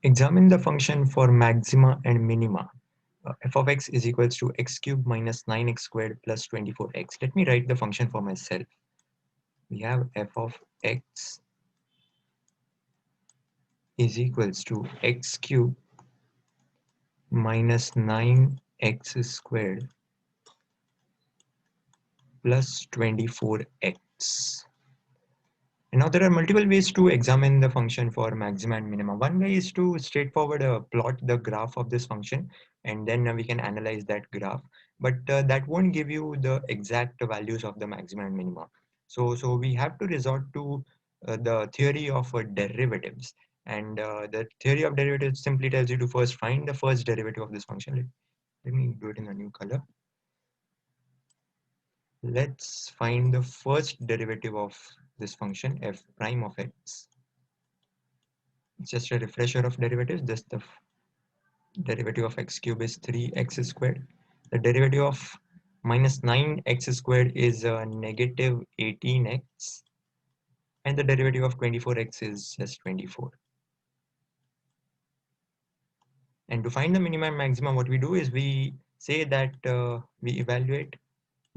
Examine the function for maxima and minima. F of x is equals to x cubed minus 9x squared plus 24x. Let me write the function for myself. We have f of x is equals to x cubed minus 9x squared plus 24x. And now there are multiple ways to examine the function for maxima and minima. One way is to straightforward plot the graph of this function, and then we can analyze that graph. But that won't give you the exact values of the maxima and minima. So we have to resort to the theory of derivatives. And the theory of derivatives simply tells you to first find the first derivative of this function. Let me do it in a new color. Let's find the first derivative of this function f prime of x. It's just a refresher of derivatives. Just the derivative of x cube is 3x squared. The derivative of minus 9x squared is negative 18x. And the derivative of 24x is just 24. And to find the minimum and maximum, what we do is we say that we evaluate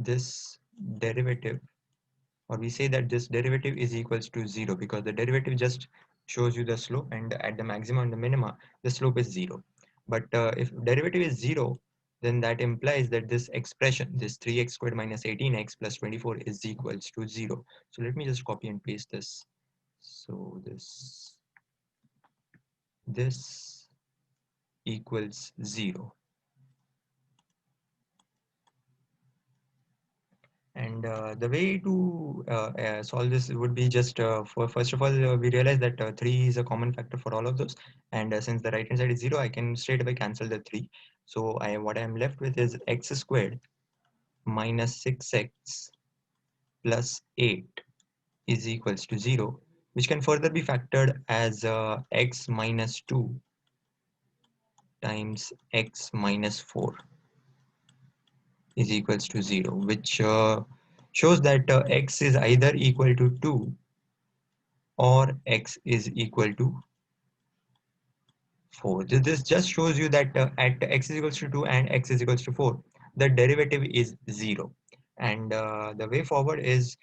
this derivative, or we say that this derivative is equals to 0, because the derivative just shows you the slope, and at the maximum and the minima the slope is 0. But if derivative is 0, then that implies that this expression, this 3x squared minus 18x plus 24, is equals to 0. So let me just copy and paste this. So this equals 0. And the way to solve this would be just first of all, we realize that 3 is a common factor for all of those. And since the right hand side is 0, I can straight away cancel the 3. So what I'm left with is x squared minus 6x plus 8 is equals to 0, which can further be factored as x minus 2 times x minus 4 is equals to 0, which shows that x is either equal to 2 or x is equal to 4. This just shows you that at x is equals to 2 and x is equals to 4, the derivative is 0. And the way forward is,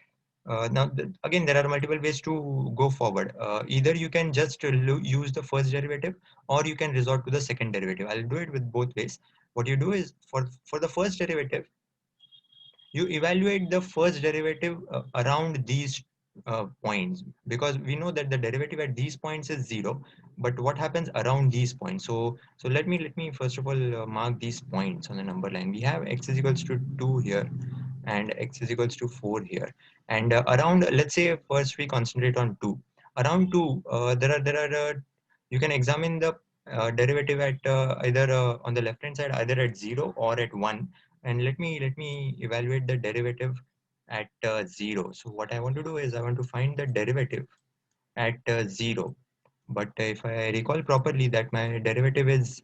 again, there are multiple ways to go forward. Either you can just use the first derivative, or you can resort to the second derivative. I'll do it with both ways. What you do is, for the first derivative, you evaluate the first derivative around these points, because we know that the derivative at these points is 0, but what happens around these points? So let me first of all mark these points on the number line. We have x is equals to 2 here and x is equals to 4 here, and around, let's say first we concentrate on 2. Around 2, you can examine the derivative at either on the left hand side, either at 0 or at 1. And let me evaluate the derivative at 0. So what I want to do is I want to find the derivative at 0. But if I recall properly, that my derivative is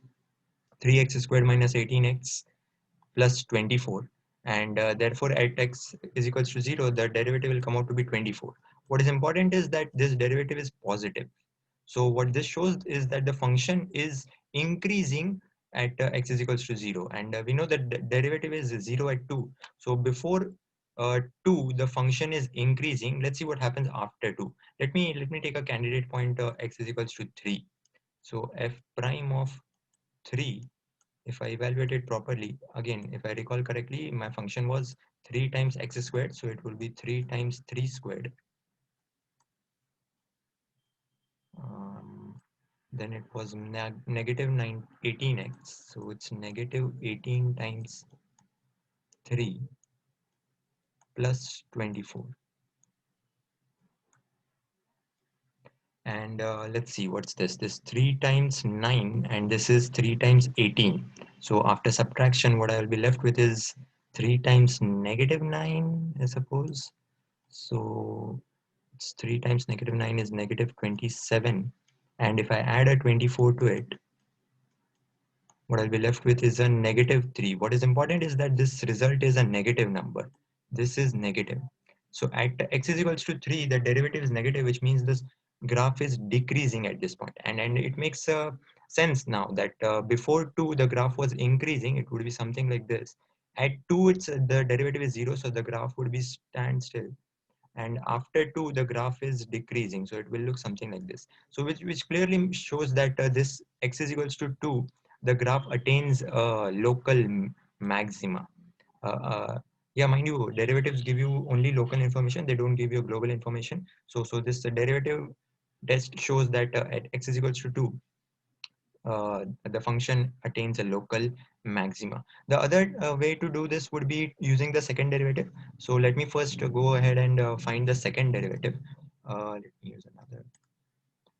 3x squared minus 18x plus 24, and therefore at x is equals to 0, the derivative will come out to be 24. What is important is that this derivative is positive. So what this shows is that the function is increasing at x is equals to 0, and we know that the derivative is 0 at 2. So before 2, the function is increasing. Let's see what happens after 2. Let me take a candidate point, x is equals to 3. So f prime of 3, if I evaluate it properly, again, if I recall correctly, my function was 3 times x squared, so it will be 3 times 3 squared. Then it was negative 18x, so it's negative 18 times 3 plus 24. And let's see, what's this 3 times 9, and this is 3 times 18. So after subtraction, what I'll be left with is 3 times negative 9, I suppose. So it's 3 times negative 9 is negative 27, and if I add a 24 to it, what I'll be left with is a negative 3. What is important is that this result is a negative number. This is negative. So at x is equals to 3, the derivative is negative, which means this graph is decreasing at this point, and it makes sense now that before 2 the graph was increasing. It would be something like this. At 2 it's the derivative is 0, so the graph would be stand still, and after 2 the graph is decreasing, so it will look something like this. So which clearly shows that this x is equals to 2, the graph attains local maxima. Yeah, mind you, derivatives give you only local information, they don't give you global information. So this derivative test shows that at x is equals to 2, the function attains a local maxima. The other way to do this would be using the second derivative. So let me first go ahead and find the second derivative. Let me use another.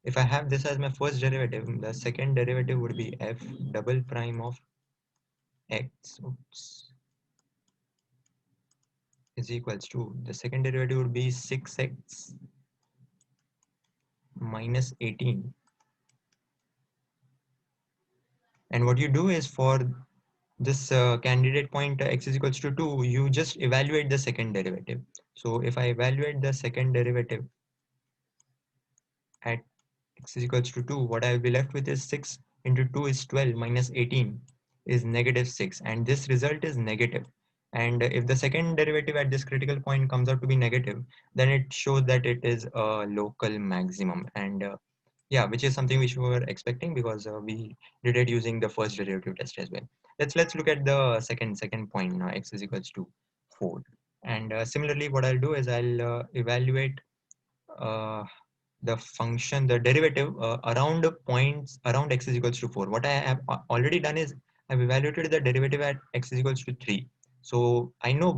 If I have this as my first derivative, the second derivative would be f double prime of x, oops, is equals to, the second derivative would be 6x minus 18. And what you do is, for this candidate point x is equals to 2, you just evaluate the second derivative. So if I evaluate the second derivative at x is equals to 2, what I will be left with is 6 into 2 is 12 minus 18 is negative 6, and this result is negative. And if the second derivative at this critical point comes out to be negative, then it shows that it is a local maximum. And yeah, which is something which we were expecting, because we did it using the first derivative test as well. Let's look at the second point now, x is equals to 4. And similarly, what I'll do is I'll evaluate uh, the function, the derivative around points around x is equals to 4. What I have already done is I've evaluated the derivative at x is equals to 3. So I know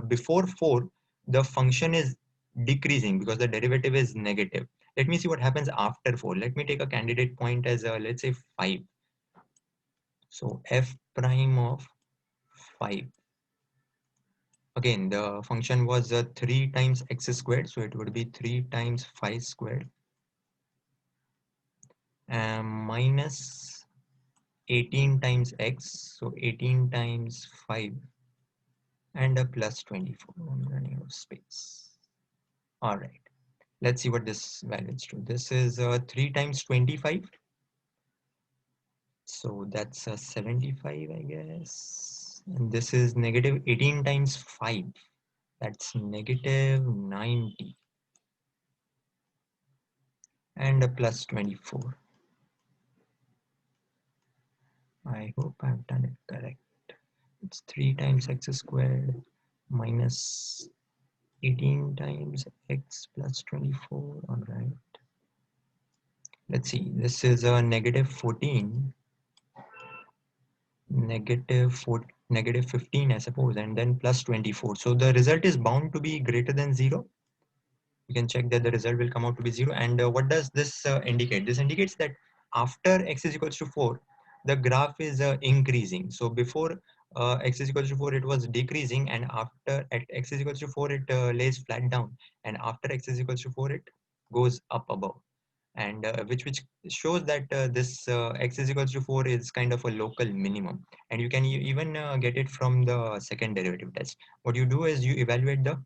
before 4 the function is decreasing because the derivative is negative. Let me see what happens after 4. Let me take a candidate point as let's say 5. So f prime of 5. Again, the function was 3 times x squared, so it would be 3 times 5 squared, minus 18 times x, so 18 times 5, and a plus 24. I'm running out of space. All right, let's see what this value is to. This is 3 times 25, so that's 75, I guess. And this is negative 18 times 5, that's negative 90, and a plus 24. I hope I've done it correct. It's 3 times x squared minus 18 times x plus 24. All right. Let's see. This is a negative 14, negative 15, I suppose, and then plus 24. So the result is bound to be greater than 0. You can check that the result will come out to be 0. And what does this indicate? This indicates that after x is equals to 4, the graph is increasing. So before x is equals to 4, it was decreasing, and after at x is equals to 4, it lays flat down, and after x is equals to 4, it goes up above. And which shows that this x is equals to 4 is kind of a local minimum. And you can even get it from the second derivative test. What you do is you evaluate the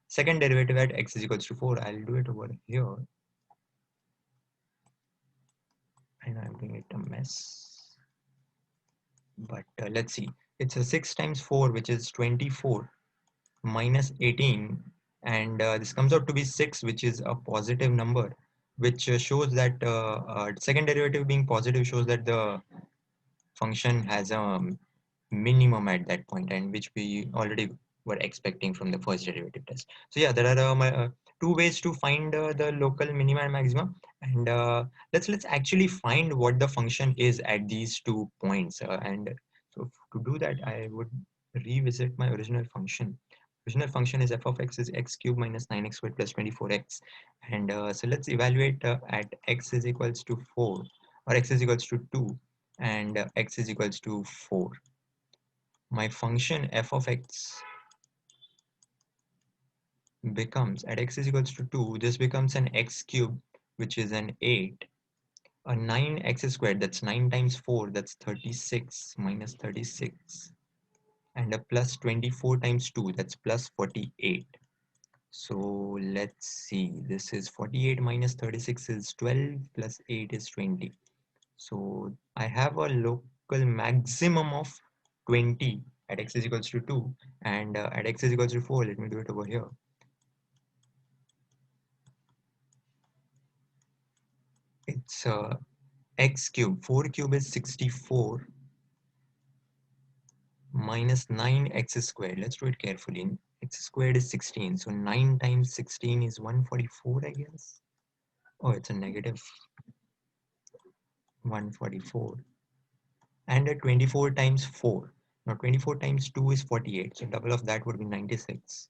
second derivative at x is equals to 4. I'll do it over here. And I'm doing it a mess. But let's see. It's a 6 times 4, which is 24, minus 18. And this comes out to be 6, which is a positive number, which shows that second derivative being positive shows that the function has a minimum at that point, and which we already were expecting from the first derivative test. So yeah, there are two ways to find the local minima and maxima. And let's actually find what the function is at these 2 points. And so to do that, I would revisit my original function. Original function is f of x is x cubed minus 9x squared plus 24x. And so let's evaluate at x is equals to 4, or x is equals to 2, and x is equals to 4. My function f of x becomes, at x is equals to 2, this becomes an x cubed, which is an 8, a 9x squared, that's 9 times 4, that's 36 minus 36, and a plus 24 times 2, that's plus 48. So let's see, this is 48 minus 36 is 12 plus 8 is 20. So I have a local maximum of 20 at x is equals to 2, and at x is equals to 4, let me do it over here. It's x cube. 4 cube is 64 minus 9x squared. Let's do it carefully. X squared is 16. So 9 times 16 is 144, I guess. Oh, it's a negative 144. And 24 times 4. Now 24 times 2 is 48. So double of that would be 96.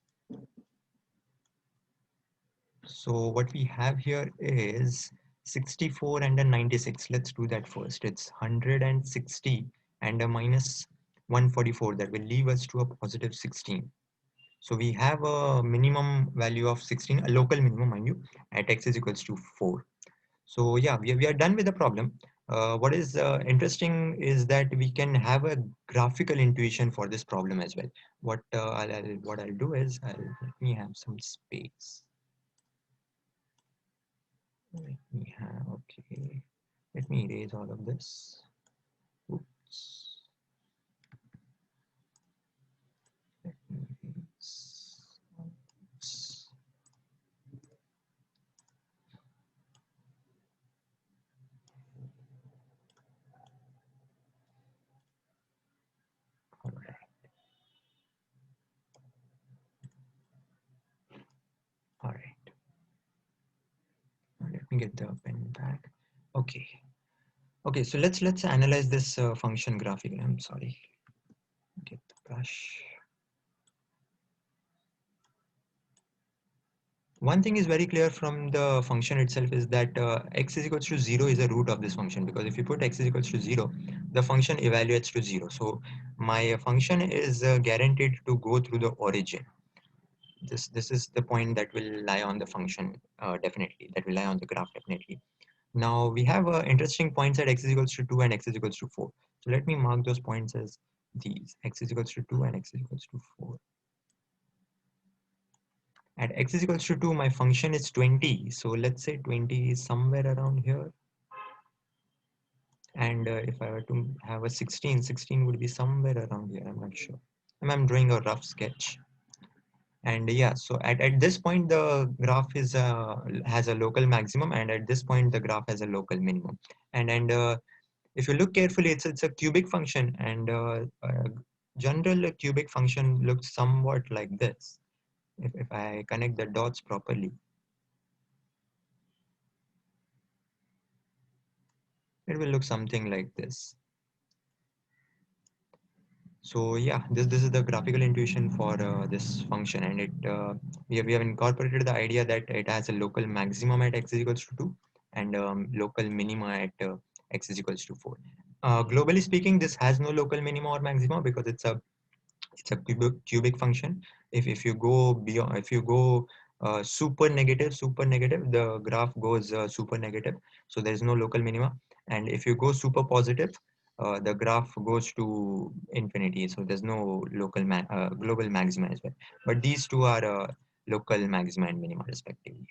So what we have here is 64 and a 96. Let's do that first. It's 160 and a minus 144. That will leave us to a positive 16. So we have a minimum value of 16, a local minimum, mind you, at x is equals to 4. So yeah, we are done with the problem. What is interesting is that we can have a graphical intuition for this problem as well. What I'll do is let me have some space. Let me have, okay. Let me erase all of this. Oops. Let me erase. Oops. All right. All right. Let me get the pen back. Okay. Okay. So let's analyze this function graphically. I'm sorry. Get the brush. One thing is very clear from the function itself is that x is equals to 0 is a root of this function, because if you put x is equals to 0, the function evaluates to 0. So my function is guaranteed to go through the origin. This is the point that will lie on the function, definitely, that will lie on the graph, definitely. Now we have interesting points at x is equals to 2 and x is equals to 4. So let me mark those points as these, x is equals to 2 and x is equals to 4. At x is equals to 2, my function is 20. So let's say 20 is somewhere around here. And if I were to have a 16, 16 would be somewhere around here. I'm not sure. I'm drawing a rough sketch. And yeah, so at this point, the graph is has a local maximum. And at this point, the graph has a local minimum. And if you look carefully, it's a cubic function. And general cubic function looks somewhat like this. If I connect the dots properly, it will look something like this. So yeah, this is the graphical intuition for this function, and we have incorporated the idea that it has a local maximum at x is equals to 2 and local minima at x is equals to 4. Globally speaking, this has no local minima or maxima because it's a cubic function. If you go beyond, if you go super negative, the graph goes super negative, so there is no local minima. And if you go super positive, the graph goes to infinity, so there's no global maxima as well. But these two are local maxima and minima respectively.